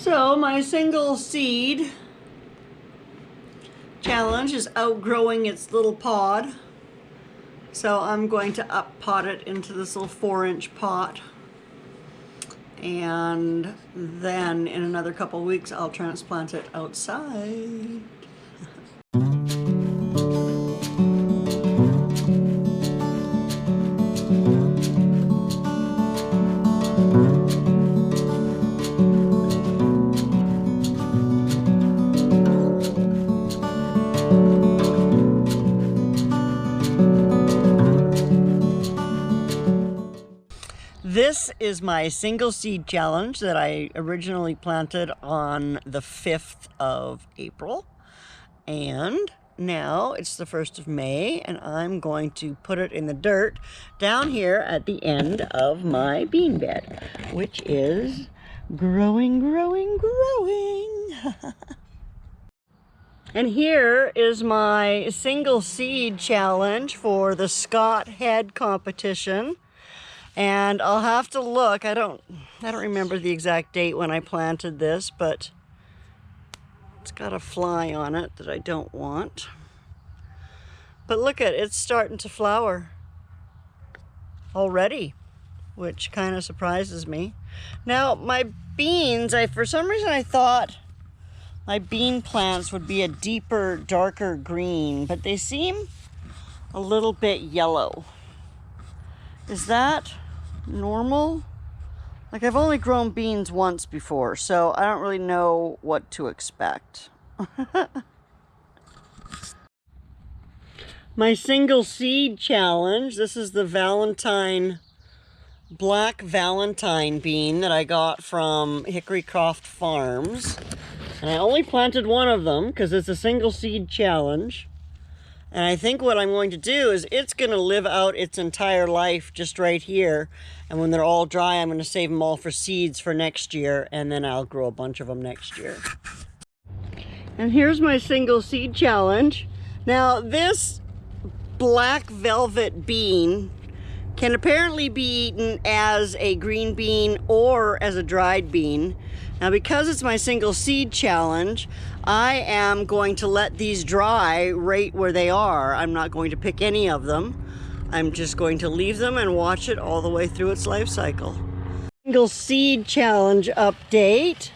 So my single seed challenge is outgrowing its little pod. So I'm going to up pot it into this little 4-inch pot. And then in another couple weeks I'll transplant it outside. This is my single seed challenge that I originally planted on the 5th of April. And now it's the 1st of May and I'm going to put it in the dirt down here at the end of my bean bed, which is growing. And here is my single seed challenge for the Scott Head competition. And I'll have to look. I don't remember the exact date when I planted this, but it's got a fly on it that I don't want. But look at it, it's starting to flower already, which kind of surprises me. Now my beans, for some reason I thought my bean plants would be a deeper, darker green, but they seem a little bit yellow. Is that normal? Like, I've only grown beans once before, so I don't really know what to expect. My single seed challenge, this is the black Valentine bean that I got from Hickory Croft Farms. And I only planted one of them because it's a single seed challenge. And I think what I'm going to do is it's going to live out its entire life just right here. And when they're all dry, I'm going to save them all for seeds for next year. And then I'll grow a bunch of them next year. And here's my single seed challenge. Now this black velvet bean can apparently be eaten as a green bean or as a dried bean. Now because it's my single seed challenge, I am going to let these dry right where they are. I'm not going to pick any of them. I'm just going to leave them and watch it all the way through its life cycle. Single seed challenge update.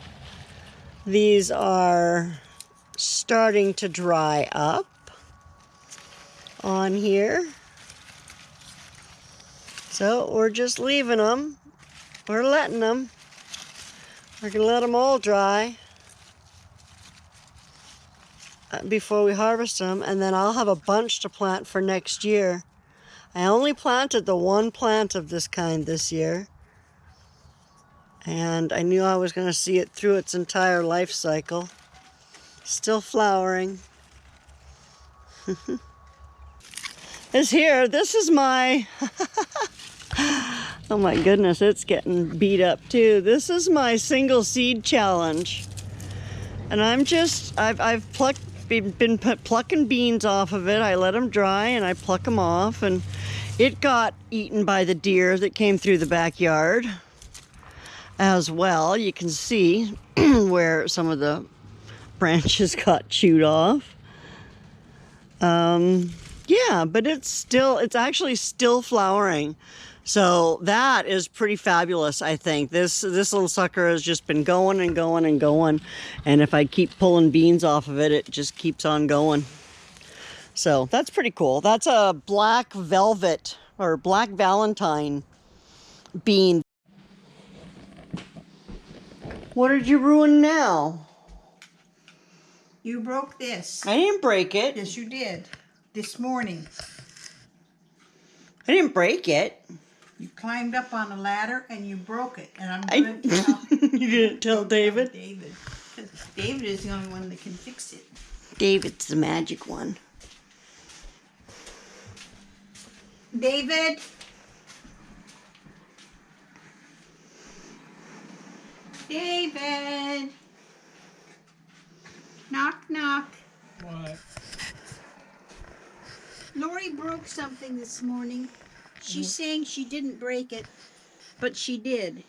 These are starting to dry up on here. So we're just leaving them. We're letting them. We're gonna let them all dry before we harvest them, and then I'll have a bunch to plant for next year. I only planted the one plant of this kind this year, and I knew I was going to see it through its entire life cycle. Still flowering. This is my oh my goodness, it's getting beat up too. This is my single seed challenge, and I've been plucking beans off of it. I let them dry and I pluck them off, and it got eaten by the deer that came through the backyard as well. You can see where some of the branches got chewed off. Yeah, but it's actually still flowering. So that is pretty fabulous, I think. This little sucker has just been going and going and going. And if I keep pulling beans off of it, it just keeps on going. So that's pretty cool. That's a black velvet or black Valentine bean. What did you ruin now? You broke this. I didn't break it. Yes, you did. This morning. I didn't break it. You climbed up on a ladder and you broke it. And I'm going to tell... You didn't tell David? David. Because David is the only one that can fix it. David's the magic one. David? David? Knock, knock. What? Lorrie broke something this morning. She's saying she didn't break it, but she did.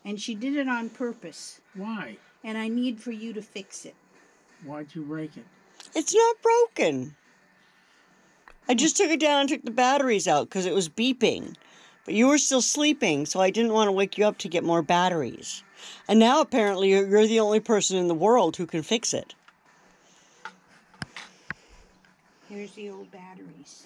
And she did it on purpose. Why? and I need for you to fix it. Why'd you break it? It's not broken. I just took it down and took the batteries out because it was beeping. But you were still sleeping, so I didn't want to wake you up to get more batteries. And now apparently you're the only person in the world who can fix it. Here's the old batteries.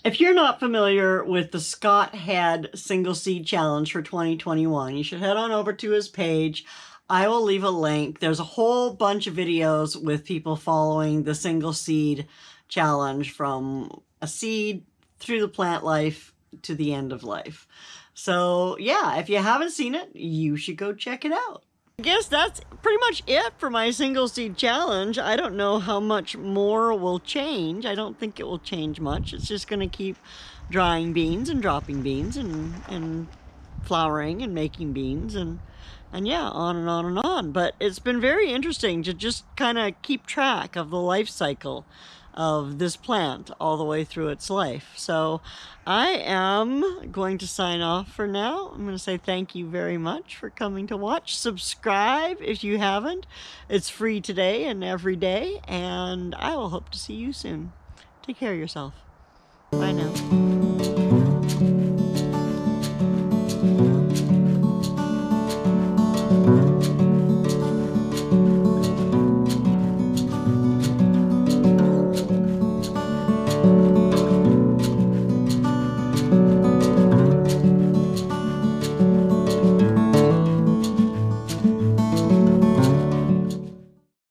If you're not familiar with the Scott Head Single Seed Challenge for 2021, you should head on over to his page. I will leave a link. There's a whole bunch of videos with people following the single seed challenge from a seed through the plant life to the end of life. So yeah, if you haven't seen it, you should go check it out. I guess that's pretty much it for my single seed challenge. I don't know how much more will change. I don't think it will change much. It's just going to keep drying beans and dropping beans and flowering and making beans and yeah, on and on and on. But it's been very interesting to just kind of keep track of the life cycle of this plant all the way through its life. So I am going to sign off for now. I'm going to say thank you very much for coming to watch. Subscribe if you haven't. It's free today and every day, and I will hope to see you soon. Take care of yourself. Bye now.